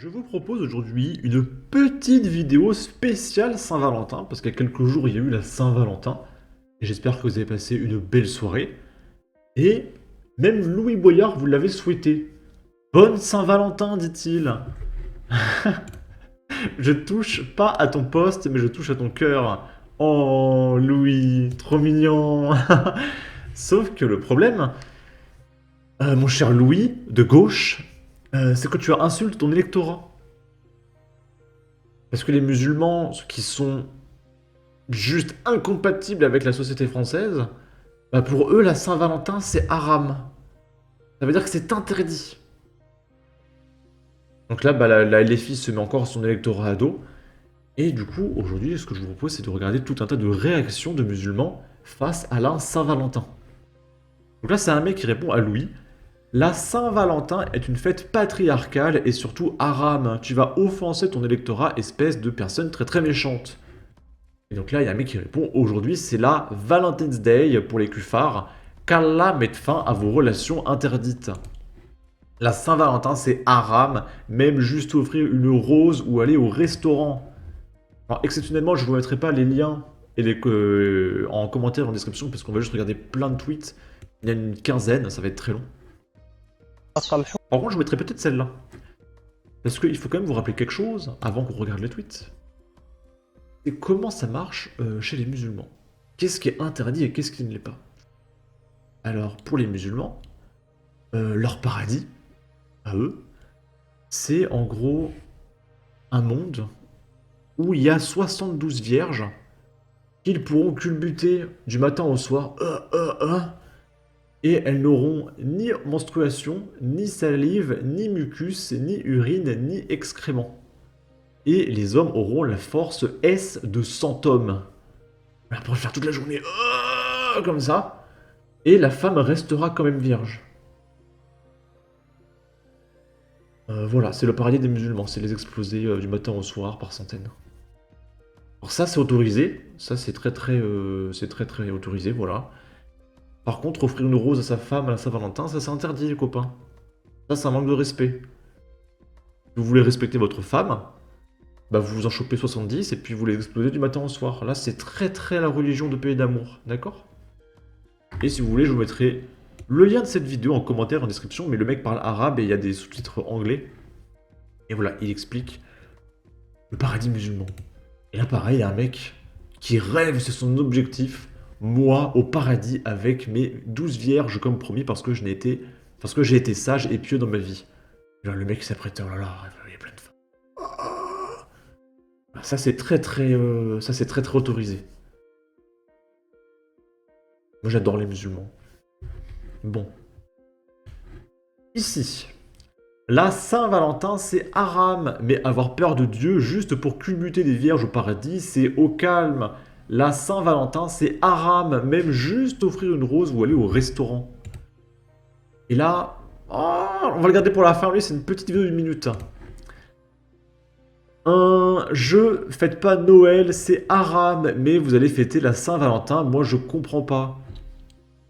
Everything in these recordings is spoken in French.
Je vous propose aujourd'hui une petite vidéo spéciale Saint-Valentin, parce qu'il y a quelques jours il y a eu la Saint-Valentin, et j'espère que vous avez passé une belle soirée. Et même Louis Boyard vous l'avait souhaité. Bonne Saint-Valentin, dit-il. Je touche pas à ton poste, mais je touche à ton cœur. Oh, Louis, trop mignon. Sauf que le problème, mon cher Louis, de gauche, c'est que tu as insulté ton électorat. Parce que les musulmans, ceux qui sont juste incompatibles avec la société française, bah pour eux, la Saint-Valentin, c'est haram. Ça veut dire que c'est interdit. Donc là, bah, la LFI se met encore son électorat à dos. Et du coup, aujourd'hui, ce que je vous propose, c'est de regarder tout un tas de réactions de musulmans face à la Saint-Valentin. Donc là, c'est un mec qui répond à Louis. La Saint-Valentin est une fête patriarcale et surtout haram. Tu vas offenser ton électorat, espèce de personne très très méchante. Et donc là, il y a un mec qui répond, aujourd'hui c'est la Valentine's Day pour les cufards, qu'Allah mette fin à vos relations interdites. La Saint-Valentin c'est haram, même juste offrir une rose ou aller au restaurant. Alors exceptionnellement, je ne vous mettrai pas les liens et en commentaire en description, parce qu'on va juste regarder plein de tweets. Il y en a une quinzaine, ça va être très long. Par contre, je mettrai peut-être celle-là. Parce qu'il faut quand même vous rappeler quelque chose avant qu'on regarde les tweets. Et comment ça marche chez les musulmans? Qu'est-ce qui est interdit et qu'est-ce qui ne l'est pas? Alors, pour les musulmans, leur paradis, à eux, c'est en gros un monde où il y a 72 vierges qu'ils pourront culbuter du matin au soir, et elles n'auront ni menstruation, ni salive, ni mucus, ni urine, ni excréments. Et les hommes auront la force S de 100 hommes. Elle pourra faire toute la journée comme ça, et la femme restera quand même vierge. Voilà, c'est le paradis des musulmans, c'est les exploser du matin au soir par centaines. Alors ça, c'est autorisé, ça c'est très très autorisé, voilà. Par contre, offrir une rose à sa femme à la Saint-Valentin, ça c'est interdit, les copains. Ça, c'est un manque de respect. Si vous voulez respecter votre femme, bah vous vous en chopez 70 et puis vous les explosez du matin au soir. Là, c'est très la religion de paix et d'amour, d'accord? Et si vous voulez, je vous mettrai le lien de cette vidéo en commentaire, en description, mais le mec parle arabe et il y a des sous-titres anglais. Et voilà, il explique le paradis musulman. Et là, pareil, il y a un mec qui rêve, c'est son objectif. Moi, au paradis, avec mes 12 vierges, comme promis, parce que j'ai été sage et pieux dans ma vie. Genre, le mec s'apprête, oh là là, il y a plein de femmes. Ça, c'est très autorisé. Moi, j'adore les musulmans. Bon. Ici, la Saint-Valentin, c'est haram, mais avoir peur de Dieu juste pour culbuter des vierges au paradis, c'est au calme. La Saint-Valentin, c'est haram, même juste offrir une rose ou aller au restaurant. Et là, on va le garder pour la fin, lui, c'est une petite vidéo d'une minute. Faites pas Noël, c'est haram, mais vous allez fêter la Saint-Valentin, moi je comprends pas.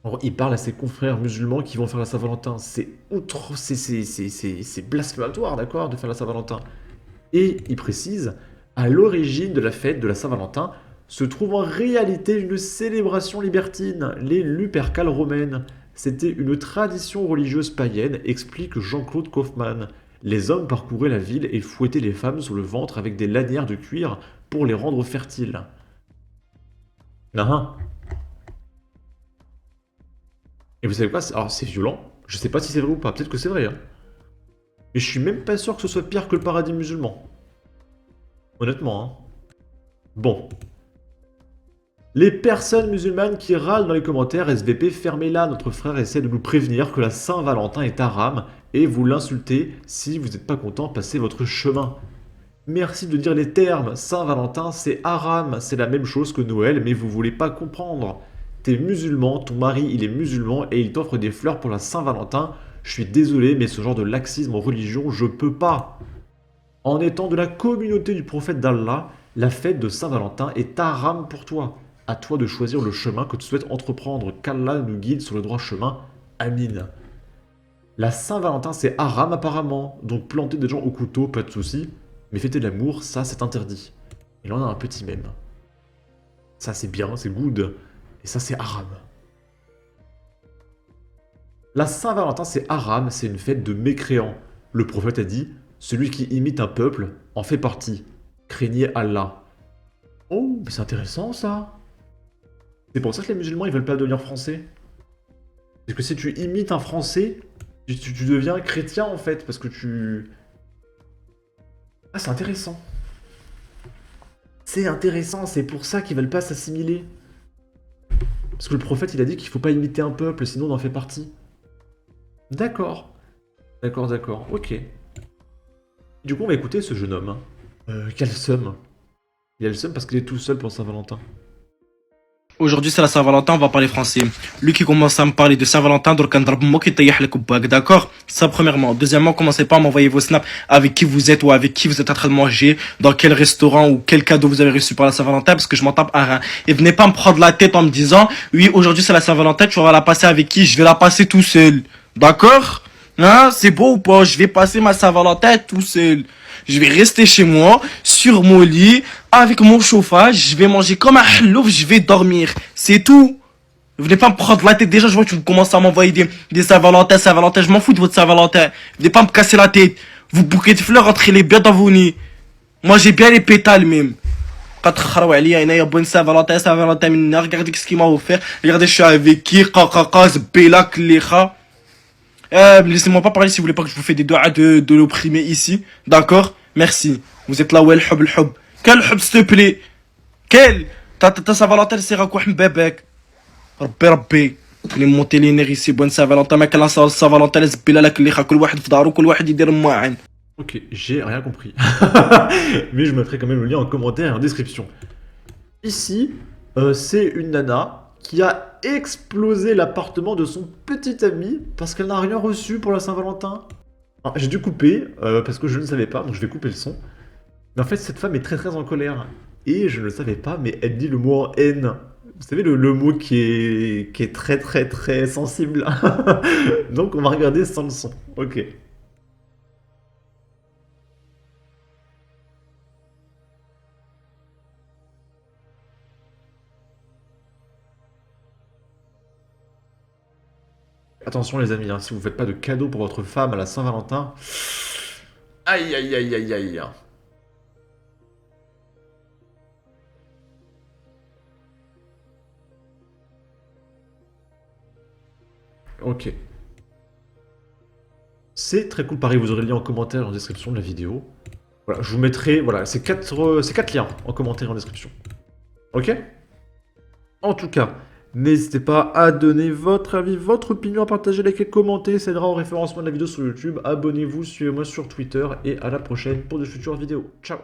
Alors, il parle à ses confrères musulmans qui vont faire la Saint-Valentin. C'est blasphématoire, d'accord, de faire la Saint-Valentin. Et il précise, à l'origine de la fête de la Saint-Valentin se trouve en réalité une célébration libertine, les Lupercales romaines. C'était une tradition religieuse païenne, explique Jean-Claude Kaufmann. Les hommes parcouraient la ville et fouettaient les femmes sur le ventre avec des lanières de cuir pour les rendre fertiles. Ah. Et vous savez quoi? Alors c'est violent. Je sais pas si c'est vrai ou pas. Peut-être que c'est vrai. Hein. Mais je suis même pas sûr que ce soit pire que le paradis musulman. Honnêtement. Hein. Bon. Les personnes musulmanes qui râlent dans les commentaires, SVP, fermez-la. Notre frère essaie de nous prévenir que la Saint-Valentin est haram et vous l'insultez. Si vous n'êtes pas content, passez votre chemin. Merci de dire les termes. Saint-Valentin, c'est haram. C'est la même chose que Noël, mais vous voulez pas comprendre. T'es musulman, ton mari il est musulman et il t'offre des fleurs pour la Saint-Valentin. Je suis désolé, mais ce genre de laxisme en religion, je peux pas. En étant de la communauté du prophète d'Allah, la fête de Saint-Valentin est haram pour toi. À toi de choisir le chemin que tu souhaites entreprendre. Qu'Allah nous guide sur le droit chemin. Amin. La Saint-Valentin, c'est haram apparemment. Donc planter des gens au couteau, pas de souci. Mais fêter l'amour, ça, c'est interdit. Et là, on a un petit mème. Ça, c'est bien, c'est good. Et ça, c'est haram. La Saint-Valentin, c'est haram, c'est une fête de mécréants. Le prophète a dit, celui qui imite un peuple en fait partie. Craignez Allah. Oh, mais c'est intéressant ça. C'est pour ça que les musulmans, ils veulent pas devenir français. Parce que si tu imites un français, tu deviens chrétien en fait, parce que tu... Ah, c'est intéressant. C'est intéressant, c'est pour ça qu'ils veulent pas s'assimiler. Parce que le prophète, il a dit qu'il faut pas imiter un peuple, sinon on en fait partie. D'accord. D'accord, d'accord, ok. Du coup, on va écouter ce jeune homme. Quel seum. Il a le seum parce qu'il est tout seul pour Saint-Valentin. Aujourd'hui, c'est la Saint-Valentin, on va parler français. Lui qui commence à me parler de Saint-Valentin, donc d'accord? Ça, premièrement. Deuxièmement, commencez pas à m'envoyer vos snaps avec qui vous êtes ou avec qui vous êtes en train de manger, dans quel restaurant ou quel cadeau vous avez reçu par la Saint-Valentin, parce que je m'en tape un rein. Et venez pas me prendre la tête en me disant, oui, aujourd'hui c'est la Saint-Valentin, tu vas la passer avec qui? Je vais la passer tout seul. D'accord? Hein? C'est beau ou pas? Je vais passer ma Saint-Valentin tout seul. Je vais rester chez moi, sur mon lit, avec mon chauffage, je vais manger comme un halouf, je vais dormir. C'est tout. Venez pas me prendre la tête. Déjà, je vois que tu commences à m'envoyer des Saint-Valentin, Saint-Valentin. Je m'en fous de votre Saint-Valentin. Venez pas me casser la tête. Vous bouquez de fleurs, rentrez-les bien dans vos nids. Moi, j'ai bien les pétales même. Bonne Saint-Valentin, Saint-Valentin, regardez ce qu'il m'a offert. Regardez, je suis avec qui, Bella, Klecha. Laissez-moi pas parler si vous voulez pas que je vous fais des doigts de l'opprimer ici. D'accord? Merci. Vous êtes là où est le hub, le hub. Quel hub, s'il te plaît? Quel? Ta Saint-Valentin, c'est quoi, bébek? ربي اللي مونتي لي نير ici bonne Saint-Valentin ما كان Saint-Valentin زبيله لك اللي كل واحد في دارو كل واحد يدير ماعن. Ok, j'ai rien compris. Mais je mettrai quand même le lien en commentaire et en description. Ici, c'est une nana qui a explosé l'appartement de son petit ami parce qu'elle n'a rien reçu pour la Saint-Valentin. Alors, j'ai dû couper parce que je ne savais pas, donc je vais couper le son. Mais en fait, cette femme est très très en colère. Et je ne le savais pas, mais elle dit le mot en haine. Vous savez, le mot qui est très très très sensible. Donc on va regarder sans le son. Ok. Attention les amis, hein, si vous faites pas de cadeau pour votre femme à la Saint-Valentin... Aïe aïe aïe aïe aïe. Ok. C'est très cool, pareil, vous aurez le lien en commentaire en description de la vidéo. Voilà, je vous mettrai voilà, ces quatre liens en commentaire et en description. Ok? En tout cas, n'hésitez pas à donner votre avis, votre opinion, à partager, liker, commenter, ça aidera au référencement de la vidéo sur YouTube. Abonnez-vous, suivez-moi sur Twitter et à la prochaine pour de futures vidéos. Ciao!